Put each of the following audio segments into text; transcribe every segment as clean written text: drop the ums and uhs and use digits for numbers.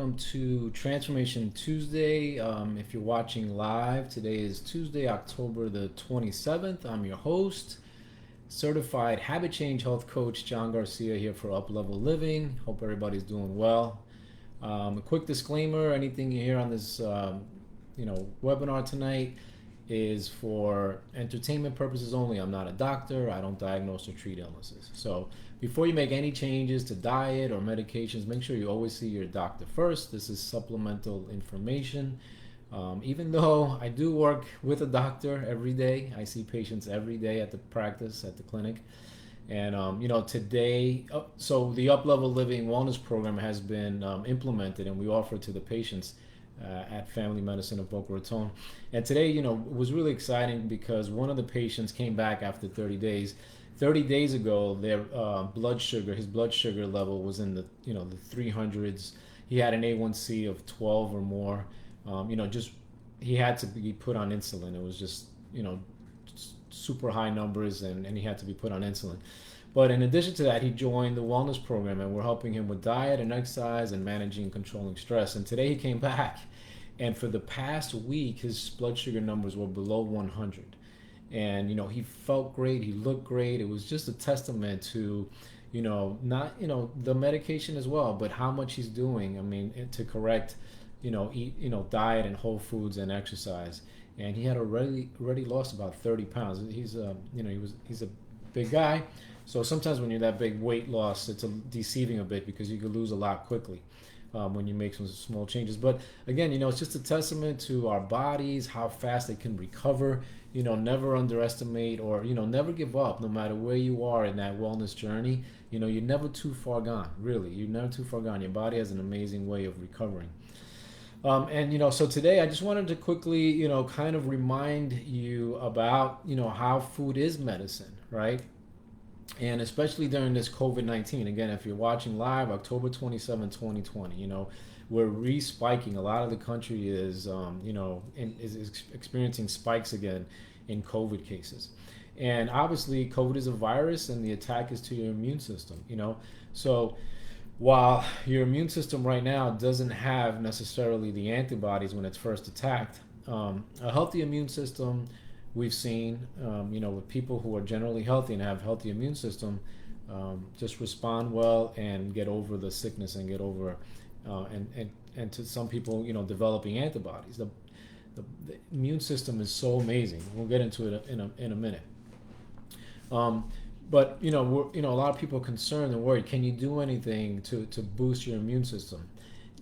welcome to Transformation Tuesday. If you're watching live, today is Tuesday, October the 27th. I'm your host, certified habit change health coach John Garcia here for Up Level Living. Hope everybody's doing well. A quick disclaimer: anything you hear on this, webinar tonight is for entertainment purposes only. I'm not a doctor. I don't diagnose or treat illnesses. So before you make any changes to diet or medications, make sure you always see your doctor first. This is supplemental information. Even though I do work with a doctor every day, I see patients every day at the practice, at the clinic. And, today, so the Up Level Living Wellness Program has been implemented, and we offer it to the patients at Family Medicine of Boca Raton. And today, was really exciting because one of the patients came back after 30 days. 30 days ago, their his blood sugar level was in the 300s. He had an A1C of 12 or more. He had to be put on insulin. It was just super high numbers, and he had to be put on insulin. But in addition to that, he joined the wellness program, and we're helping him with diet and exercise and managing and controlling stress. And today he came back, and for the past week, his blood sugar numbers were below 100. And, he felt great. He looked great. It was just a testament to, not, the medication as well, but how much he's doing. I mean, to correct, diet and whole foods and exercise. And he had already lost about 30 pounds. He's a big guy. So sometimes when you're that big, weight loss, it's deceiving a bit because you could lose a lot quickly when you make some small changes. But again, it's just a testament to our bodies, how fast they can recover. Never underestimate or, never give up no matter where you are in that wellness journey. You're never too far gone, really. You're never too far gone. Your body has an amazing way of recovering. So today I just wanted to quickly, kind of remind you about, how food is medicine, right? And especially during this COVID-19, again, if you're watching live, October 27, 2020, we're re-spiking. A lot of the country is experiencing spikes again in COVID cases. And obviously COVID is a virus, and the attack is to your immune system, So while your immune system right now doesn't have necessarily the antibodies when it's first attacked, a healthy immune system, we've seen, with people who are generally healthy and have healthy immune system, just respond well and get over the sickness and get over, and to some people, developing antibodies. The immune system is so amazing. We'll get into it in a minute. But a lot of people are concerned and worried. Can you do anything to boost your immune system?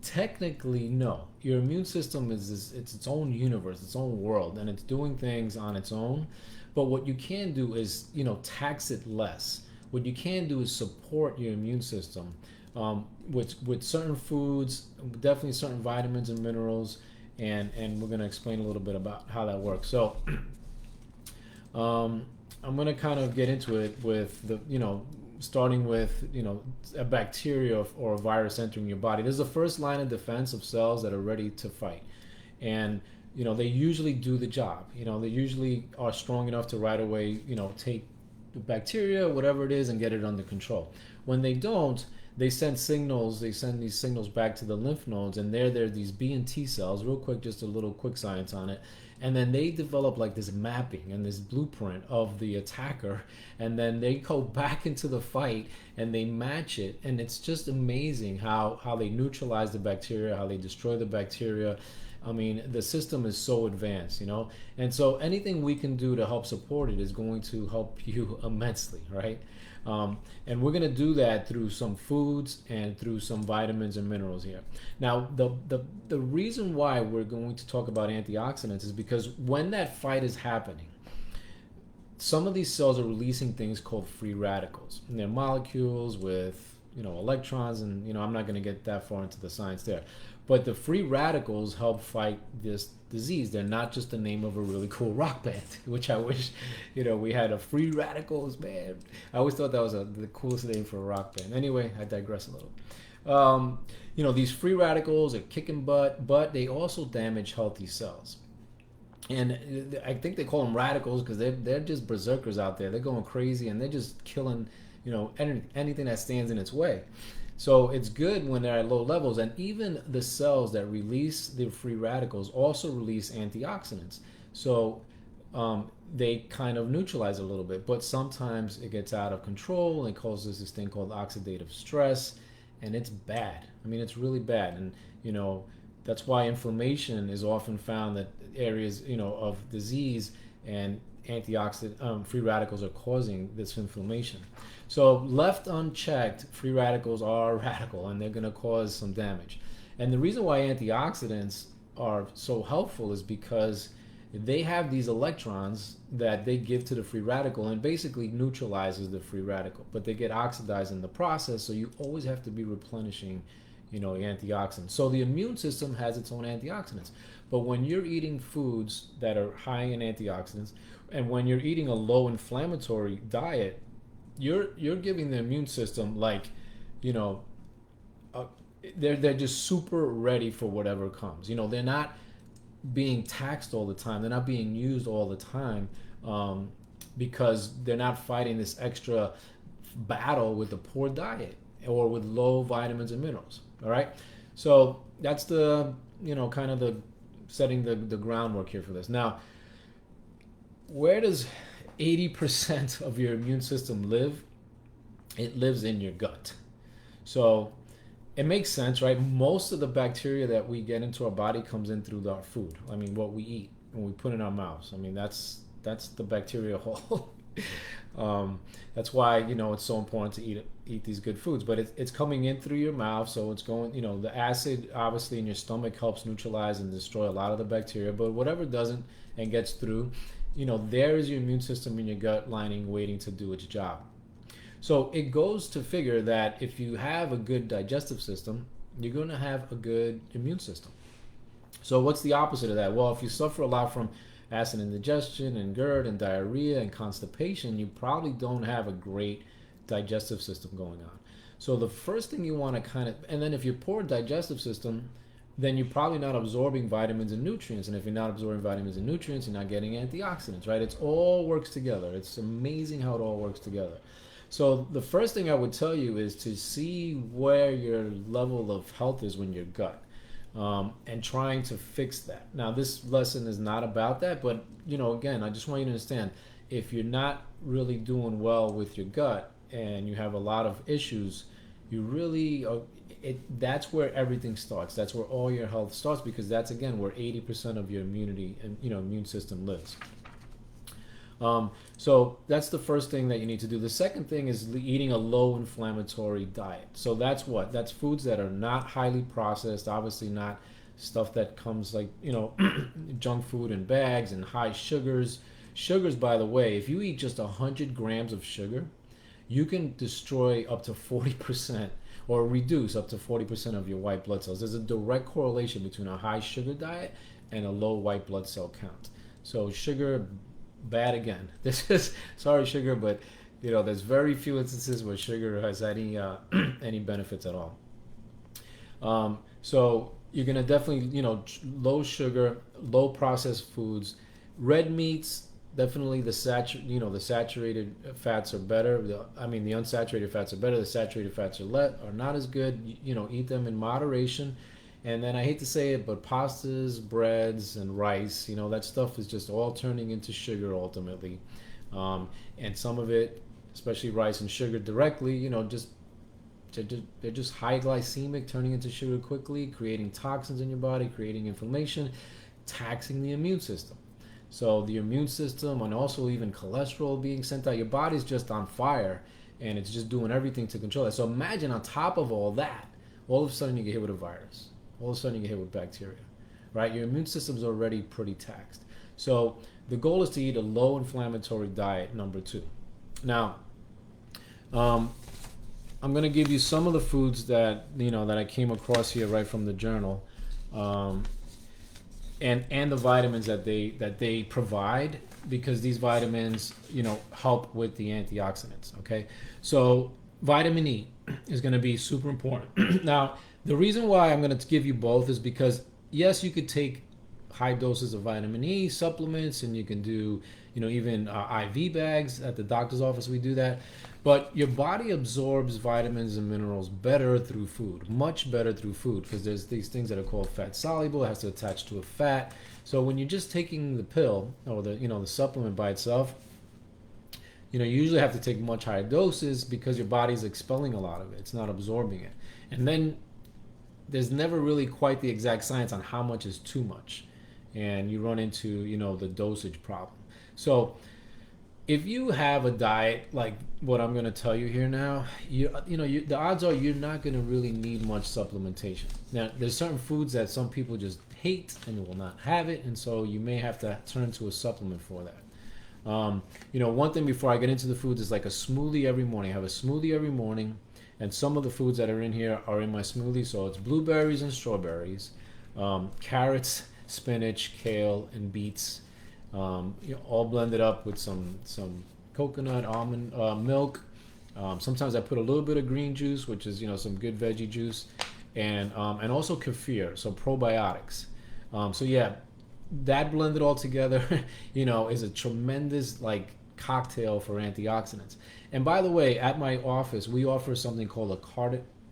Technically, no. Your immune system it's its own universe, its own world, and it's doing things on its own. But what you can do is, tax it less. What you can do is support your immune system with certain foods, definitely certain vitamins and minerals, and we're going to explain a little bit about how that works. So I'm going to kind of get into it with the, starting with, a bacteria or a virus entering your body. This is the first line of defense of cells that are ready to fight. And, they usually do the job. They usually are strong enough to right away, take the bacteria, whatever it is, and get it under control. When they don't, they send these signals back to the lymph nodes, and there are these B and T cells. Real quick, just a little quick science on it. And then they develop like this mapping and this blueprint of the attacker, and then they go back into the fight and they match it. And it's just amazing how they neutralize the bacteria, how they destroy the bacteria. I mean, the system is so advanced, and so anything we can do to help support it is going to help you immensely, right? And we're going to do that through some foods and through some vitamins and minerals here. Now, the reason why we're going to talk about antioxidants is because when that fight is happening, some of these cells are releasing things called free radicals. And they're molecules with, electrons, and, I'm not going to get that far into the science there. But the free radicals help fight this disease. They're not just the name of a really cool rock band, which I wish, we had a free radicals band. I always thought that was the coolest name for a rock band. Anyway, I digress a little. These free radicals are kicking butt, but they also damage healthy cells. And I think they call them radicals because they're just berserkers out there. They're going crazy and they're just killing, anything that stands in its way. So it's good when they're at low levels, and even the cells that release the free radicals also release antioxidants. So they kind of neutralize it a little bit, but sometimes it gets out of control and causes this thing called oxidative stress, and it's bad. I mean, it's really bad, and that's why inflammation is often found that areas of disease, and antioxidant free radicals are causing this inflammation. So left unchecked, free radicals are radical, and they're going to cause some damage. And the reason why antioxidants are so helpful is because they have these electrons that they give to the free radical and basically neutralizes the free radical, but they get oxidized in the process, so you always have to be replenishing antioxidants. So the immune system has its own antioxidants, but when you're eating foods that are high in antioxidants, and when you're eating a low inflammatory diet, you're giving the immune system they're just super ready for whatever comes. They're not being taxed all the time. They're not being used all the time, because they're not fighting this extra battle with a poor diet or with low vitamins and minerals. All right, so that's the kind of the setting the groundwork here for this. Now, where does 80% of your immune system live? It lives in your gut. So it makes sense, right? Most of the bacteria that we get into our body comes in through our food. I mean, what we eat, when we put in our mouths. I mean, that's the bacteria hole. That's why it's so important to eat these good foods. But it's coming in through your mouth, so it's going. The acid obviously in your stomach helps neutralize and destroy a lot of the bacteria. But whatever doesn't and gets through, there is your immune system in your gut lining waiting to do its job. So it goes to figure that if you have a good digestive system, you're going to have a good immune system. So what's the opposite of that? Well, if you suffer a lot from acid indigestion and GERD and diarrhea and constipation, you probably don't have a great digestive system going on. So the first thing you want to and then if you're poor digestive system, then you're probably not absorbing vitamins and nutrients. And if you're not absorbing vitamins and nutrients, you're not getting antioxidants, right? It all works together. It's amazing how it all works together. So the first thing I would tell you is to see where your level of health is when your gut, and trying to fix that. Now, this lesson is not about that, but again, I just want you to understand, if you're not really doing well with your gut and you have a lot of issues, you really that's where everything starts. That's where all your health starts, because that's again where 80% of your immunity and immune system lives. So that's the first thing that you need to do. The second thing is eating a low inflammatory diet. So that's foods that are not highly processed, obviously not stuff that comes like, junk food in bags and high sugars. Sugars, by the way, if you eat just 100 grams of sugar, you can destroy up to 40% or reduce up to 40% of your white blood cells. There's a direct correlation between a high sugar diet and a low white blood cell count. So sugar, bad again. This is, sorry sugar, but there's very few instances where sugar has any benefits at all. So you're gonna definitely low sugar, low processed foods, red meats. Definitely the saturated fats are better. The unsaturated fats are better. The saturated fats are not as good. Eat them in moderation. And then I hate to say it, but pastas, breads, and rice, that stuff is just all turning into sugar ultimately. And some of it, especially rice and sugar directly, they're just high glycemic, turning into sugar quickly, creating toxins in your body, creating inflammation, taxing the immune system. So the immune system, and also even cholesterol being sent out, your body's just on fire, and it's just doing everything to control it. So imagine on top of all that, all of a sudden you get hit with a virus. All of a sudden you get hit with bacteria, right? Your immune system's already pretty taxed. So the goal is to eat a low inflammatory diet, number 2. Now, I'm going to give you some of the foods that that I came across here right from the journal, and the vitamins that they provide, because these vitamins help with the antioxidants. Okay, so vitamin E is going to be super important. Now, the reason why I'm going to give you both is because yes, you could take high doses of vitamin E supplements, and you can do, even IV bags at the doctor's office. We do that. But your body absorbs vitamins and minerals better through food, much better through food, because there's these things that are called fat soluble. It has to attach to a fat. So when you're just taking the pill or the supplement by itself, you usually have to take much higher doses because your body's expelling a lot of it. It's not absorbing it. And then there's never really quite the exact science on how much is too much. And you run into, the dosage problem. So if you have a diet like what I'm going to tell you here now, the odds are you're not going to really need much supplementation. Now, there's certain foods that some people just hate and will not have it, and so you may have to turn to a supplement for that. One thing before I get into the foods is like a smoothie every morning. I have a smoothie every morning, and some of the foods that are in here are in my smoothie. So it's blueberries and strawberries, carrots, spinach, kale, and beets, all blended up with some coconut, almond milk. Sometimes I put a little bit of green juice, which is some good veggie juice, and also kefir, so probiotics. So yeah, that blended all together, is a tremendous cocktail for antioxidants. And by the way, at my office, we offer something called a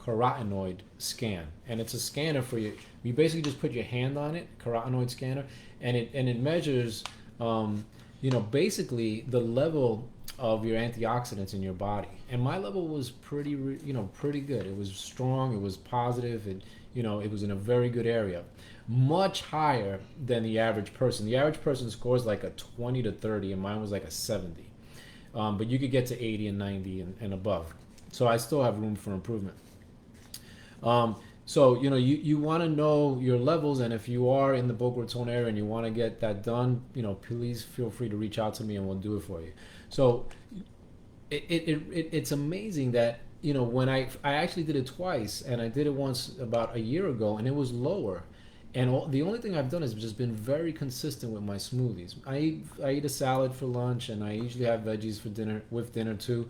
carotenoid scan, and it's a scanner for you. You basically just put your hand on it, carotenoid scanner, and it measures, basically the level of your antioxidants in your body. And my level was pretty good. It was strong. It was positive. It was in a very good area. Much higher than the average person. The average person scores like a 20 to 30, and mine was like a 70. But you could get to 80 and 90 and above. So I still have room for improvement. So you want to know your levels, and if you are in the Boca Raton area and you want to get that done, please feel free to reach out to me and we'll do it for you. So it's amazing that when I actually did it twice, and I did it once about a year ago, and it was lower. And the only thing I've done is just been very consistent with my smoothies. I eat a salad for lunch, and I usually have veggies for dinner too.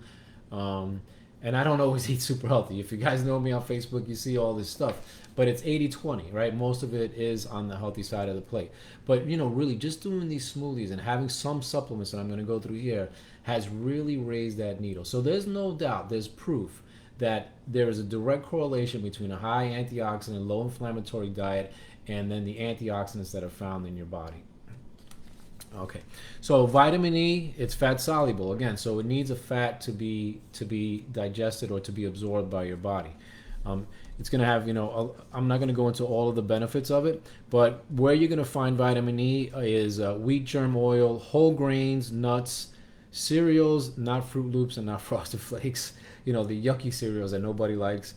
And I don't always eat super healthy. If you guys know me on Facebook, you see all this stuff. But it's 80-20, right? Most of it is on the healthy side of the plate. But, really just doing these smoothies and having some supplements that I'm going to go through here has really raised that needle. So there's no doubt, there's proof that there is a direct correlation between a high antioxidant, low inflammatory diet and then the antioxidants that are found in your body. Okay, so vitamin E, it's fat soluble again, so it needs a fat to be digested or to be absorbed by your body. It's going to have, I'm not going to go into all of the benefits of it, but where you're going to find vitamin E is wheat germ oil, whole grains, nuts, cereals, not Fruit Loops and not Frosted Flakes, the yucky cereals that nobody likes,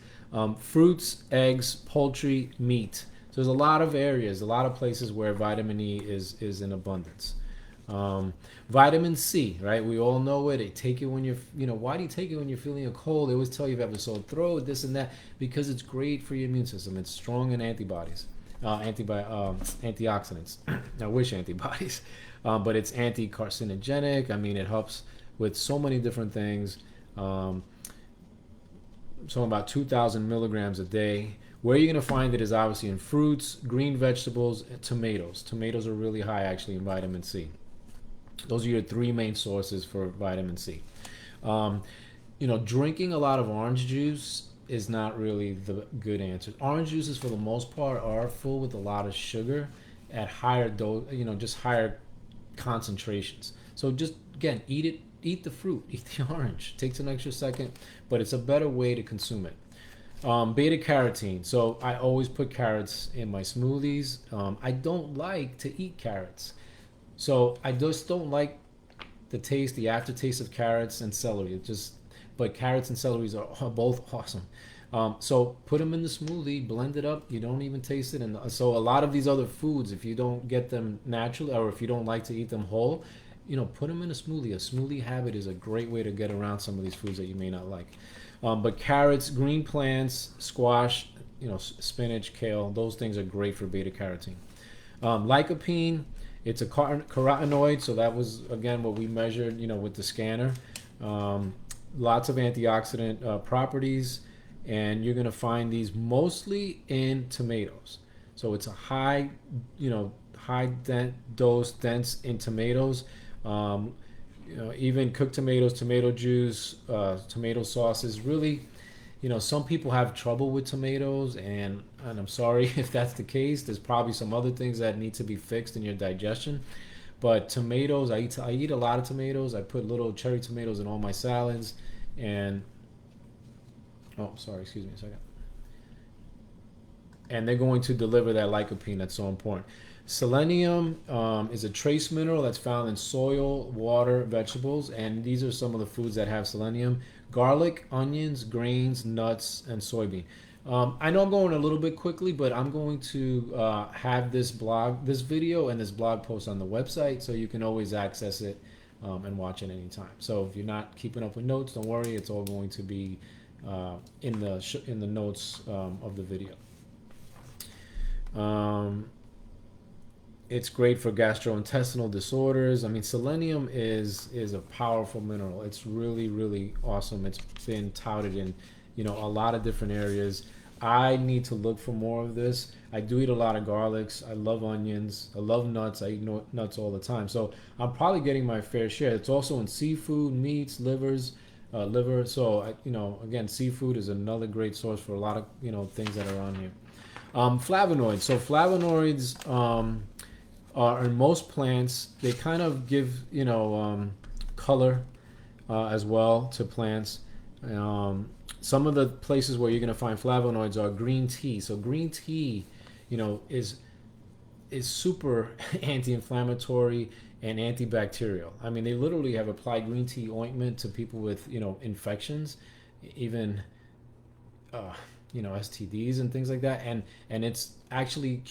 fruits, eggs, poultry, meat. So there's a lot of areas, a lot of places where vitamin E is in abundance. Vitamin C, right? We all know it. Take it when you're, why do you take it when you're feeling a cold? They always tell you if you have a sore throat, this and that, because it's great for your immune system. It's strong in antibodies, antioxidants. I wish antibodies, but it's anti-carcinogenic. I mean, it helps with so many different things. So about 2,000 milligrams a day. Where you're going to find it is obviously in fruits, green vegetables, and tomatoes. Tomatoes are really high actually in vitamin C. Those are your three main sources for vitamin C. Drinking a lot of orange juice is not really the good answer. Orange juices for the most part are full with a lot of sugar at higher dose, just higher concentrations. So just again, eat the fruit, eat the orange. It takes an extra second, but it's a better way to consume it. Beta carotene. So I always put carrots in my smoothies. I don't like to eat carrots. So I just don't like the aftertaste of carrots and celery. But carrots and celery are both awesome. So put them in the smoothie, blend it up. You don't even taste it. And so a lot of these other foods, if you don't get them naturally, or if you don't like to eat them whole, put them in a smoothie. A smoothie habit is a great way to get around some of these foods that you may not like. But carrots, green plants, squash, spinach, kale, those things are great for beta carotene. Lycopene, it's a carotenoid, so that was again what we measured, with the scanner. Lots of antioxidant properties, and you're going to find these mostly in tomatoes. So it's a high, dose, dense in tomatoes. Um, even cooked tomatoes, tomato juice, tomato sauces. Really, some people have trouble with tomatoes, and I'm sorry if that's the case. There's probably some other things that need to be fixed in your digestion. But tomatoes, I eat a lot of tomatoes. I put little cherry tomatoes in all my salads, and oh, sorry, excuse me a second. And they're going to deliver that lycopene that's so important. Selenium is a trace mineral that's found in soil, water, vegetables, and these are some of the foods that have selenium: garlic, onions, grains, nuts, and soybean. I know I'm going a little bit quickly, but I'm going to have this video, and this blog post on the website, so you can always access it and watch it anytime. So if you're not keeping up with notes, don't worry; it's all going to be in the notes of the video. It's great for gastrointestinal disorders. I mean, selenium is a powerful mineral. It's really, really awesome. It's been touted in, a lot of different areas. I need to look for more of this. I do eat a lot of garlics. I love onions. I love nuts. I eat nuts all the time. So I'm probably getting my fair share. It's also in seafood, meats, liver. So again, seafood is another great source for a lot of things that are on here. Flavonoids. So flavonoids are in most plants. They kind of give color as well to plants. Some of the places where you're going to find flavonoids are green tea. So green tea, is super anti-inflammatory and antibacterial. I mean, they literally have applied green tea ointment to people with infections, even STDs and things like that, and it's actually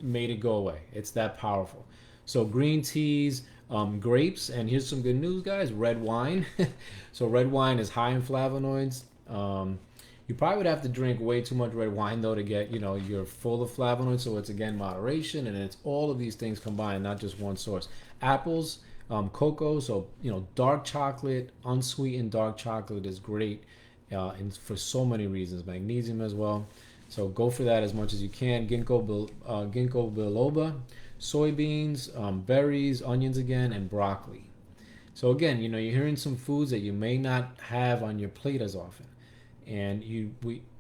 made it go away. It's that powerful. So green teas, grapes, and here's some good news, guys: red wine. So red wine is high in flavonoids. You probably would have to drink way too much red wine though to get you're full of flavonoids. So it's again moderation, and it's all of these things combined, not just one source. Apples, cocoa. So dark chocolate, unsweetened dark chocolate is great. And for so many reasons, magnesium as well. So go for that as much as you can. Ginkgo biloba, soybeans, berries, onions again, and broccoli. So again, you're hearing some foods that you may not have on your plate as often. And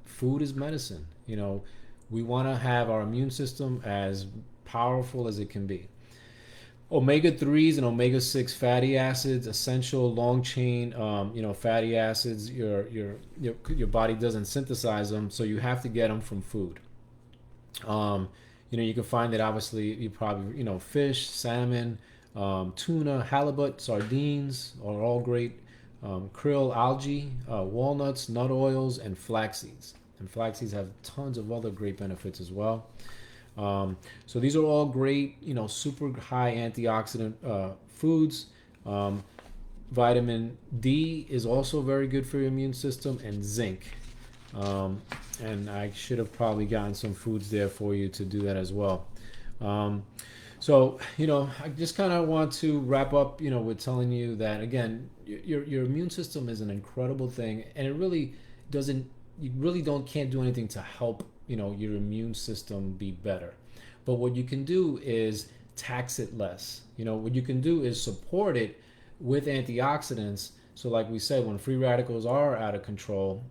food is medicine. We want to have our immune system as powerful as it can be. Omega-3s and omega-6 fatty acids, essential long chain fatty acids. Your body doesn't synthesize them, so you have to get them from food. You can find that obviously you probably fish, salmon, tuna, halibut, sardines are all great. Krill, algae, walnuts, nut oils, and flax seeds. And flax seeds have tons of other great benefits as well. So these are all great, super high antioxidant foods. Vitamin D is also very good for your immune system, and zinc. And I should have probably gotten some foods there for you to do that as well. So I just kind of want to wrap up, with telling you that again, your immune system is an incredible thing, and it really doesn't. You really can't do anything to help your immune system be better. But what you can do is tax it less. What you can do is support it with antioxidants. So like we said, when free radicals are out of control,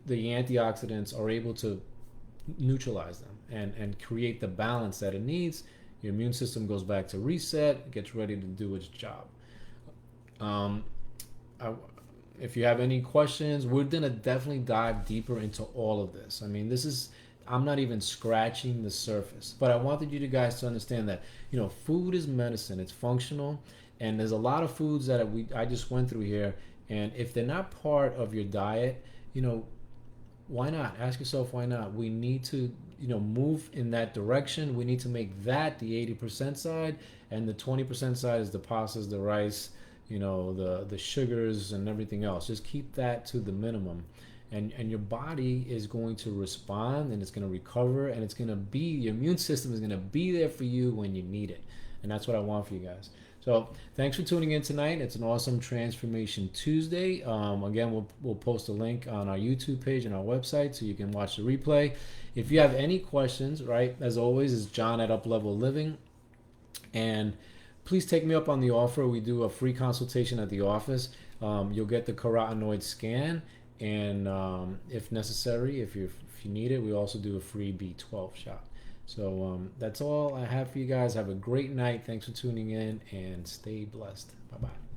the antioxidants are able to neutralize them and create the balance that it needs. Your immune system goes back to reset, gets ready to do its job. If you have any questions, we're going to definitely dive deeper into all of this. I mean, I'm not even scratching the surface, but I wanted you guys to understand that, food is medicine. It's functional, and there's a lot of foods that I just went through here, and if they're not part of your diet, why not? Ask yourself, why not? We need to, move in that direction. We need to make that the 80% side, and the 20% side is the pastas, the rice, the sugars and everything else. Just keep that to the minimum, and your body is going to respond, and it's going to recover, and your immune system is going to be there for you when you need it. And that's what I want for you guys. So thanks for tuning in tonight. It's an awesome Transformation Tuesday. Again, we'll post a link on our YouTube page and our website so you can watch the replay. If you have any questions, right, as always, is John at Up Level Living. And please take me up on the offer. We do a free consultation at the office. You'll get the carotenoid scan, and if necessary, if you need it, we also do a free B12 shot. So that's all I have for you guys. Have a great night. Thanks for tuning in, and stay blessed. Bye-bye.